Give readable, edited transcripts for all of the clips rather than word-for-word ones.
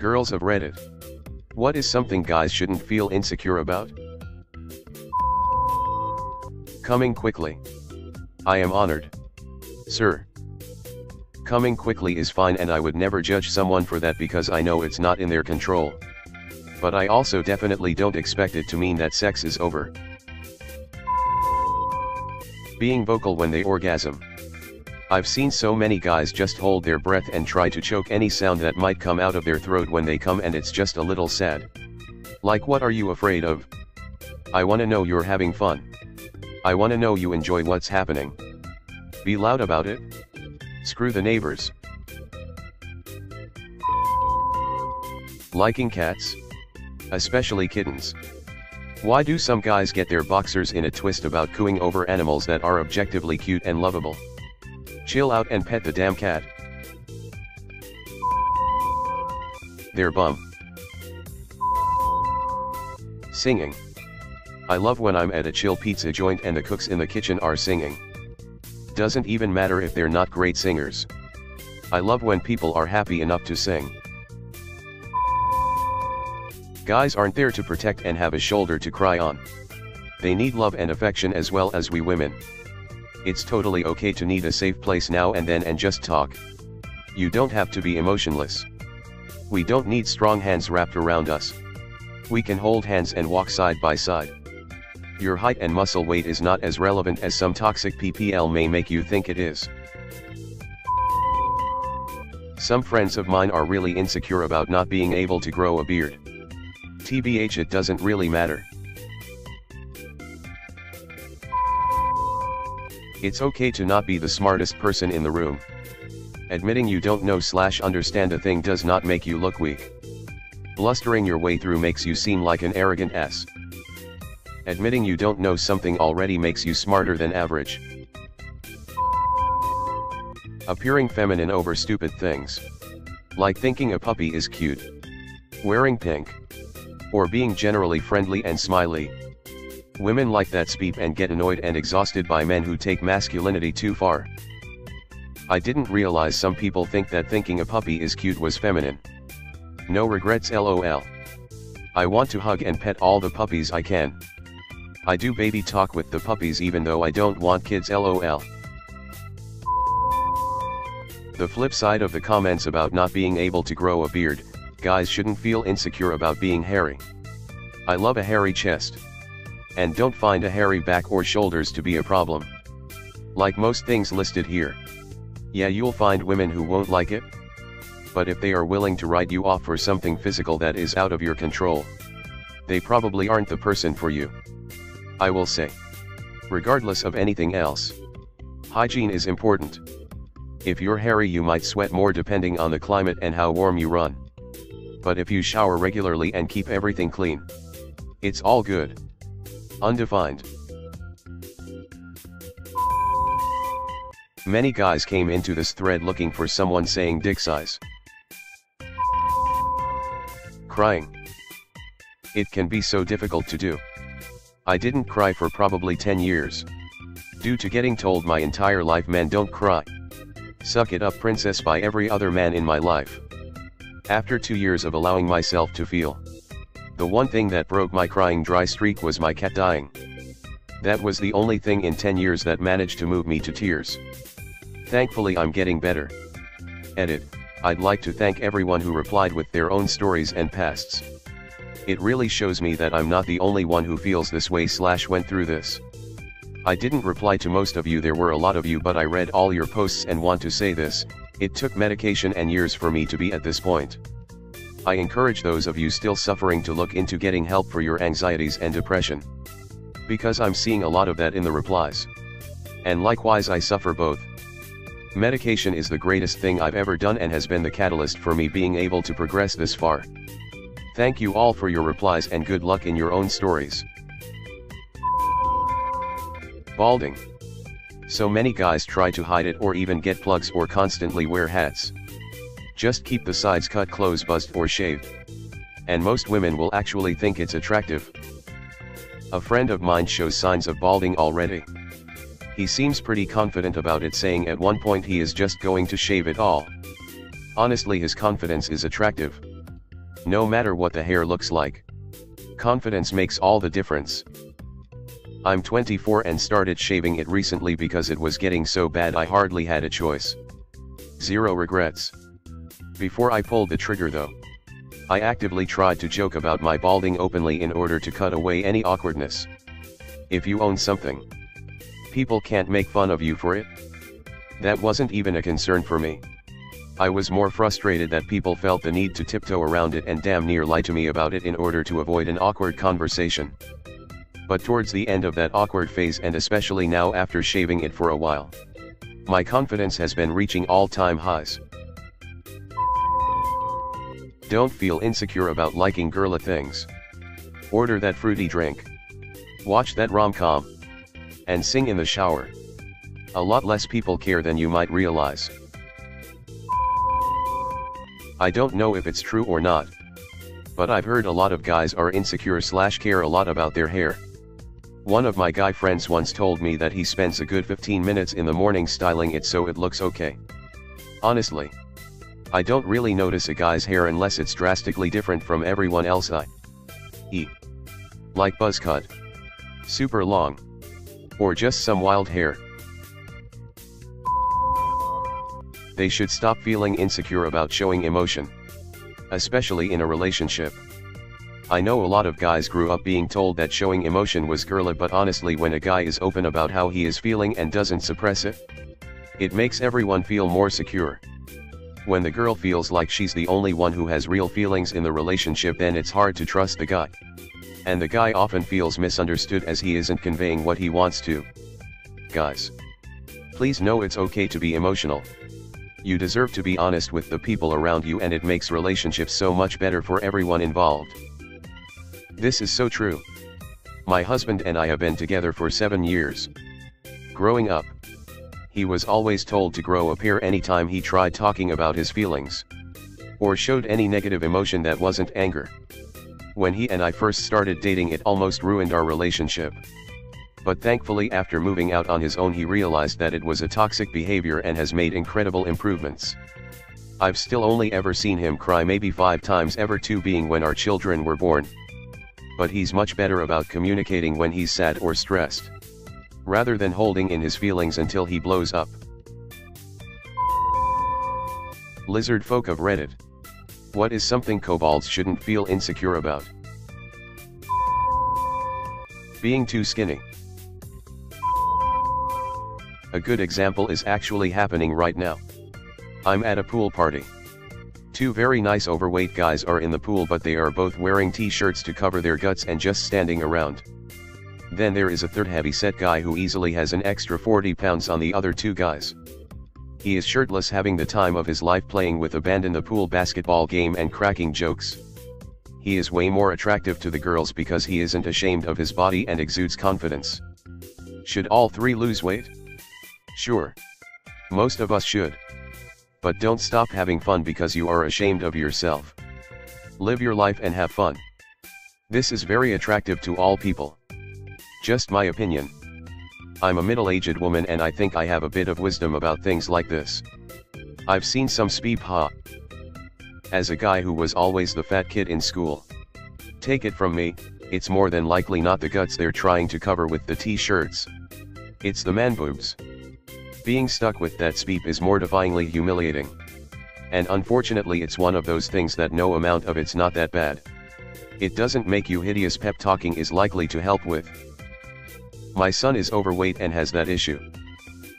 Girls of Reddit. What is something guys shouldn't feel insecure about? Coming quickly. I am honored. Sir. Coming quickly is fine, and I would never judge someone for that because I know it's not in their control. But I also definitely don't expect it to mean that sex is over. Being vocal when they orgasm. I've seen so many guys just hold their breath and try to choke any sound that might come out of their throat when they come, and it's just a little sad. Like, what are you afraid of? I wanna know you're having fun. I wanna know you enjoy what's happening. Be loud about it. Screw the neighbors. Liking cats? Especially kittens. Why do some guys get their boxers in a twist about cooing over animals that are objectively cute and lovable? Chill out and pet the damn cat. Their bum. Singing. I love when I'm at a chill pizza joint and the cooks in the kitchen are singing. Doesn't even matter if they're not great singers. I love when people are happy enough to sing. Guys aren't there to protect and have a shoulder to cry on. They need love and affection as well as we women. It's totally okay to need a safe place now and then and just talk. You don't have to be emotionless. We don't need strong hands wrapped around us. We can hold hands and walk side by side. Your height and muscle weight is not as relevant as some toxic PPL may make you think it is. Some friends of mine are really insecure about not being able to grow a beard. TBH, it doesn't really matter. It's okay to not be the smartest person in the room. Admitting you don't know/understand a thing does not make you look weak. Blustering your way through makes you seem like an arrogant ass. Admitting you don't know something already makes you smarter than average. Appearing feminine over stupid things. Like thinking a puppy is cute. Wearing pink. Or being generally friendly and smiley. Women like that speak and get annoyed and exhausted by men who take masculinity too far. I didn't realize some people think that thinking a puppy is cute was feminine. No regrets, lol. I want to hug and pet all the puppies I can. I do baby talk with the puppies even though I don't want kids, lol. The flip side of the comments about not being able to grow a beard, guys shouldn't feel insecure about being hairy. I love a hairy chest. And don't find a hairy back or shoulders to be a problem. Like most things listed here. Yeah, you'll find women who won't like it. But if they are willing to write you off for something physical that is out of your control, they probably aren't the person for you. I will say. Regardless of anything else, hygiene is important. If you're hairy, you might sweat more depending on the climate and how warm you run. But if you shower regularly and keep everything clean, it's all good. Undefined. Many guys came into this thread looking for someone saying dick size. Crying. It can be so difficult to do. I didn't cry for probably 10 years. Due to getting told my entire life men don't cry. Suck it up, princess, by every other man in my life. After 2 years of allowing myself to feel, the one thing that broke my crying dry streak was my cat dying. That was the only thing in 10 years that managed to move me to tears. Thankfully I'm getting better. Edit. I'd like to thank everyone who replied with their own stories and pasts. It really shows me that I'm not the only one who feels this way/went through this. I didn't reply to most of you, there were a lot of you, but I read all your posts and want to say this: it took medication and years for me to be at this point. I encourage those of you still suffering to look into getting help for your anxieties and depression. Because I'm seeing a lot of that in the replies. And likewise, I suffer both. Medication is the greatest thing I've ever done and has been the catalyst for me being able to progress this far. Thank you all for your replies and good luck in your own stories. Balding. So many guys try to hide it or even get plugs or constantly wear hats. Just keep the sides cut, close, buzzed or shaved. And most women will actually think it's attractive. A friend of mine shows signs of balding already. He seems pretty confident about it, saying at one point he is just going to shave it all. Honestly, his confidence is attractive. No matter what the hair looks like. Confidence makes all the difference. I'm 24 and started shaving it recently because it was getting so bad I hardly had a choice. Zero regrets. Before I pulled the trigger though, I actively tried to joke about my balding openly in order to cut away any awkwardness. If you own something, people can't make fun of you for it. That wasn't even a concern for me. I was more frustrated that people felt the need to tiptoe around it and damn near lie to me about it in order to avoid an awkward conversation. But towards the end of that awkward phase, and especially now after shaving it for a while, my confidence has been reaching all-time highs. Don't feel insecure about liking girly things. Order that fruity drink. Watch that rom-com. And sing in the shower. A lot less people care than you might realize. I don't know if it's true or not, but I've heard a lot of guys are insecure / care a lot about their hair. One of my guy friends once told me that he spends a good 15 minutes in the morning styling it so it looks okay. Honestly, I don't really notice a guy's hair unless it's drastically different from everyone else. Like buzz cut, super long, or just some wild hair. They should stop feeling insecure about showing emotion, especially in a relationship. I know a lot of guys grew up being told that showing emotion was girly, but honestly, when a guy is open about how he is feeling and doesn't suppress it, it makes everyone feel more secure. When the girl feels like she's the only one who has real feelings in the relationship, then it's hard to trust the guy. And the guy often feels misunderstood as he isn't conveying what he wants to. Guys, please know it's okay to be emotional. You deserve to be honest with the people around you, and it makes relationships so much better for everyone involved. This is so true. My husband and I have been together for 7 years. Growing up, he was always told to grow a pair anytime he tried talking about his feelings, or showed any negative emotion that wasn't anger. When he and I first started dating, it almost ruined our relationship. But thankfully, after moving out on his own, he realized that it was a toxic behavior and has made incredible improvements. I've still only ever seen him cry maybe 5 times, ever 2 being when our children were born. But he's much better about communicating when he's sad or stressed, rather than holding in his feelings until he blows up. Lizard folk of Reddit. What is something kobolds shouldn't feel insecure about? Being too skinny. A good example is actually happening right now. I'm at a pool party. 2 very nice overweight guys are in the pool, but they are both wearing t-shirts to cover their guts and just standing around. Then there is a third heavy-set guy who easily has an extra 40 pounds on the other 2 guys. He is shirtless, having the time of his life, playing with abandon the pool basketball game and cracking jokes. He is way more attractive to the girls because he isn't ashamed of his body and exudes confidence. Should all 3 lose weight? Sure. Most of us should. But don't stop having fun because you are ashamed of yourself. Live your life and have fun. This is very attractive to all people. Just my opinion. I'm a middle-aged woman and I think I have a bit of wisdom about things like this. I've seen some speep. As a guy who was always the fat kid in school, take it from me, it's more than likely not the guts they're trying to cover with the t-shirts. It's the man boobs. Being stuck with that speep is mortifyingly humiliating. And unfortunately, it's one of those things that no amount of it's not that bad. It doesn't make you hideous. Pep talking is likely to help with. My son is overweight and has that issue.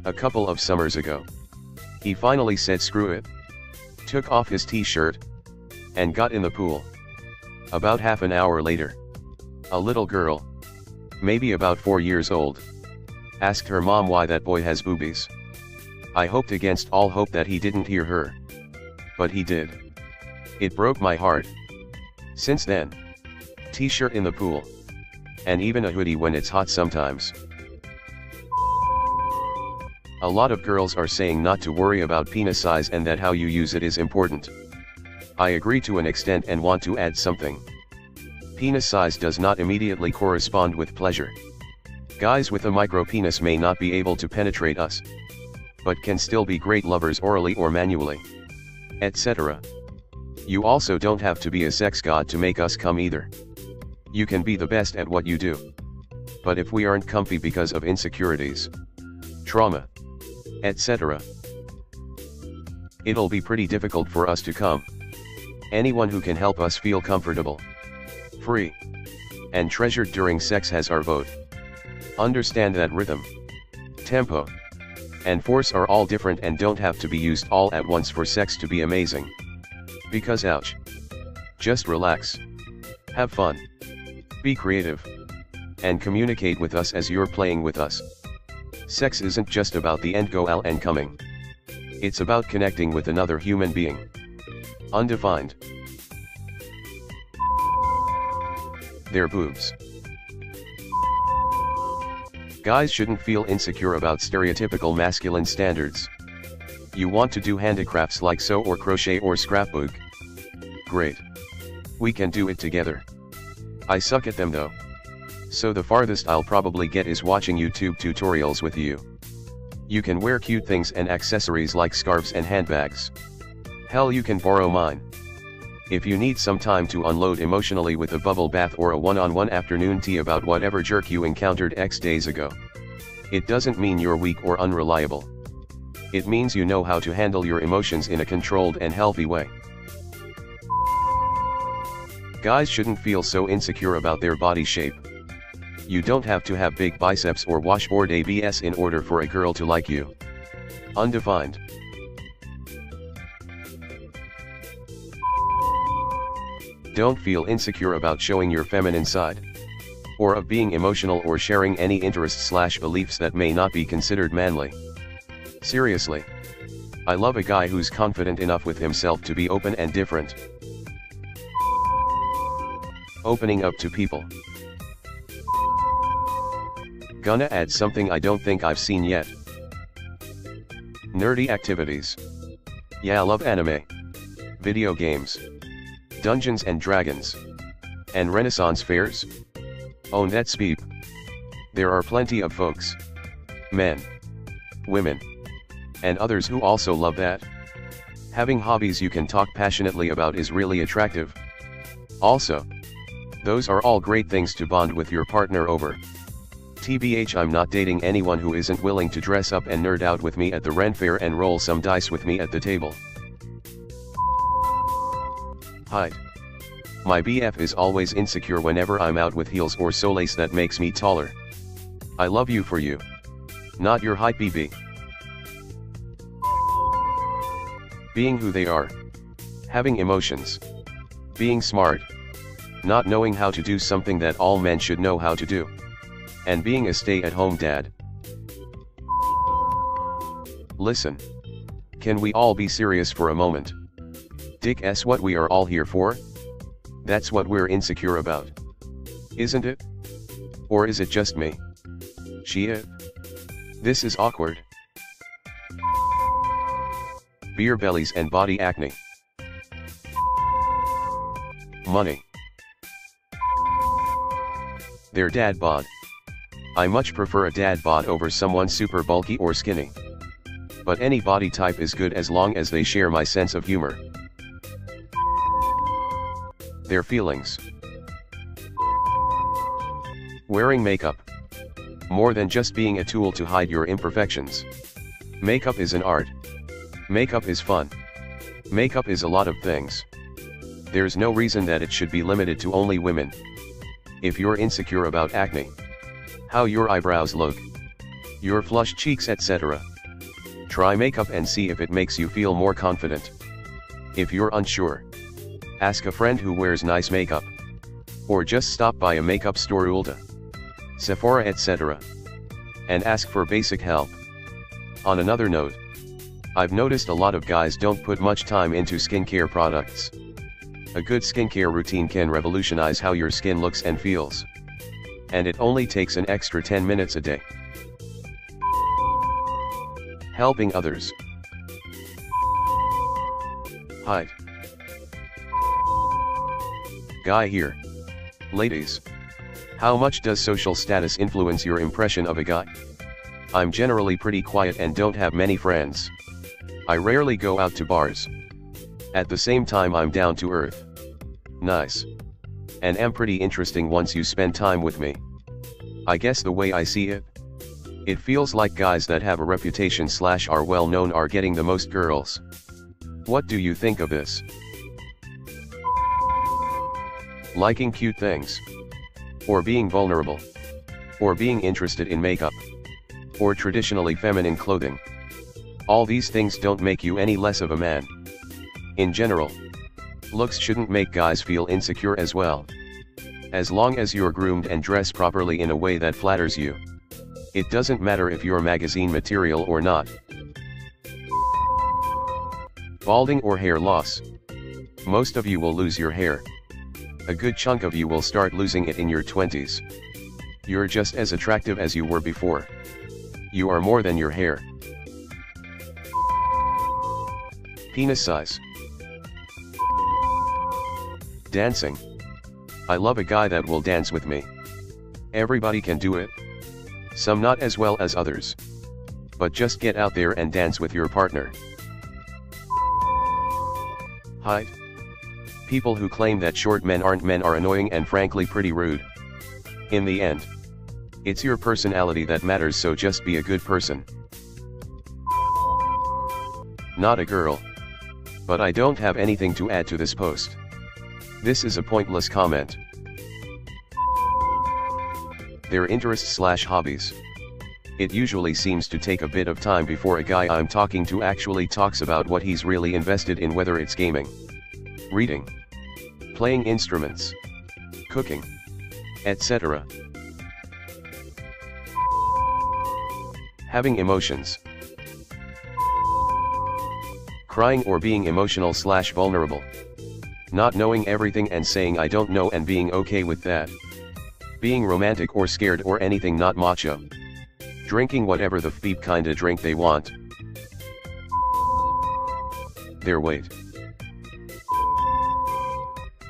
A couple of summers ago, he finally said screw it, took off his t-shirt, and got in the pool. About half an hour later, a little girl, maybe about 4 years old, asked her mom why that boy has boobies. I hoped against all hope that he didn't hear her. But he did. It broke my heart. Since then, t-shirt in the pool. And even a hoodie when it's hot sometimes. A lot of girls are saying not to worry about penis size and that how you use it is important. I agree to an extent and want to add something. Penis size does not immediately correspond with pleasure. Guys with a micro penis may not be able to penetrate us, but can still be great lovers orally or manually, etc. You also don't have to be a sex god to make us come either. You can be the best at what you do. But if we aren't comfy because of insecurities, trauma, etc., it'll be pretty difficult for us to come. Anyone who can help us feel comfortable, free, and treasured during sex has our vote. Understand that rhythm, tempo, and force are all different and don't have to be used all at once for sex to be amazing. Because ouch. Just relax. Have fun. Be creative. And communicate with us as you're playing with us. Sex isn't just about the end goal and coming. It's about connecting with another human being. Undefined. Their boobs. Guys shouldn't feel insecure about stereotypical masculine standards. You want to do handicrafts like sew or crochet or scrapbook? Great. We can do it together. I suck at them though. So the farthest I'll probably get is watching YouTube tutorials with you. You can wear cute things and accessories like scarves and handbags. Hell, you can borrow mine. If you need some time to unload emotionally with a bubble bath or a one-on-one afternoon tea about whatever jerk you encountered X days ago, it doesn't mean you're weak or unreliable. It means you know how to handle your emotions in a controlled and healthy way. Guys shouldn't feel so insecure about their body shape. You don't have to have big biceps or washboard abs in order for a girl to like you. Undefined. Don't feel insecure about showing your feminine side, or of being emotional or sharing any interests/beliefs that may not be considered manly. Seriously. I love a guy who's confident enough with himself to be open and different. Opening up to people. Gonna add something I don't think I've seen yet. Nerdy activities. Yeah, I love anime, video games, Dungeons and Dragons, and Renaissance fairs. Oh, that's beep. There are plenty of folks, men, women, and others who also love that. Having hobbies you can talk passionately about is really attractive. Also, those are all great things to bond with your partner over. TBH, I'm not dating anyone who isn't willing to dress up and nerd out with me at the Ren Fair and roll some dice with me at the table. Height. My BF is always insecure whenever I'm out with heels or solace that makes me taller. I love you for you. Not your height, BB. Being who they are. Having emotions. Being smart. Not knowing how to do something that all men should know how to do. And being a stay-at-home dad. Listen. Can we all be serious for a moment? Dick S, what we are all here for? That's what we're insecure about. Isn't it? Or is it just me? Shit. This is awkward. Beer bellies and body acne. Money. Their dad bod. I much prefer a dad bod over someone super bulky or skinny. But any body type is good as long as they share my sense of humor. Their feelings. Wearing makeup. More than just being a tool to hide your imperfections. Makeup is an art. Makeup is fun. Makeup is a lot of things. There's no reason that it should be limited to only women. If you're insecure about acne, how your eyebrows look, your flushed cheeks, etc., try makeup and see if it makes you feel more confident. If you're unsure, ask a friend who wears nice makeup. Or just stop by a makeup store, Ulta, Sephora, etc., and ask for basic help. On another note, I've noticed a lot of guys don't put much time into skincare products. A good skincare routine can revolutionize how your skin looks and feels. And it only takes an extra 10 minutes a day. Helping others. Height. Guy here. Ladies. How much does social status influence your impression of a guy? I'm generally pretty quiet and don't have many friends. I rarely go out to bars. At the same time I'm down to earth. Nice. And am pretty interesting once you spend time with me. I guess the way I see it, it feels like guys that have a reputation / are well known are getting the most girls. What do you think of this? Liking cute things. Or being vulnerable. Or being interested in makeup. Or traditionally feminine clothing. All these things don't make you any less of a man. In general, looks shouldn't make guys feel insecure as well. As long as you're groomed and dressed properly in a way that flatters you. It doesn't matter if you're magazine material or not. Balding or hair loss. Most of you will lose your hair. A good chunk of you will start losing it in your 20s. You're just as attractive as you were before. You are more than your hair. Penis size. Dancing. I love a guy that will dance with me. Everybody can do it. Some not as well as others. But just get out there and dance with your partner. Height. People who claim that short men aren't men are annoying and frankly pretty rude. In the end, it's your personality that matters, so just be a good person. Not a girl. But I don't have anything to add to this post. This is a pointless comment. Their interests / hobbies. It usually seems to take a bit of time before a guy I'm talking to actually talks about what he's really invested in, whether it's gaming, reading, playing instruments, cooking, etc. Having emotions. Crying or being emotional / vulnerable. Not knowing everything and saying I don't know and being okay with that. Being romantic or scared or anything not macho. Drinking whatever the feep kinda drink they want. Their weight.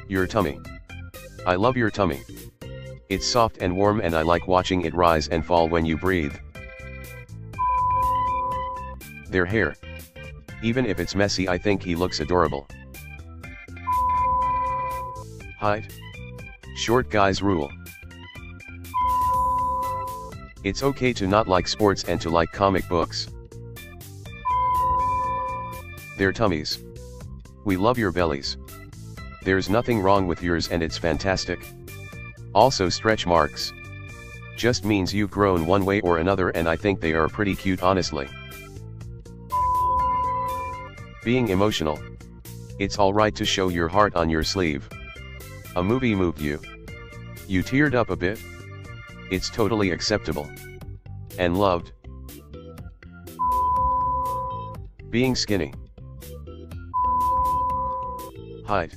Your tummy. I love your tummy. It's soft and warm and I like watching it rise and fall when you breathe. Their hair. Even if it's messy, I think he looks adorable. Height. Short guys rule. It's okay to not like sports and to like comic books. Their tummies. We love your bellies. There's nothing wrong with yours and it's fantastic. Also stretch marks. Just means you've grown one way or another, and I think they are pretty cute, honestly. Being emotional. It's alright to show your heart on your sleeve. A movie moved you. You teared up a bit. It's totally acceptable. And loved. Being skinny. Height.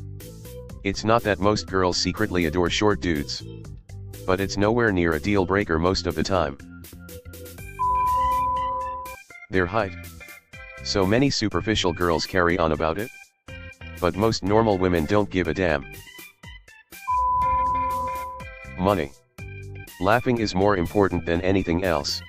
It's not that most girls secretly adore short dudes. But it's nowhere near a deal breaker most of the time. Their height. So many superficial girls carry on about it. But most normal women don't give a damn. Money. Laughing is more important than anything else.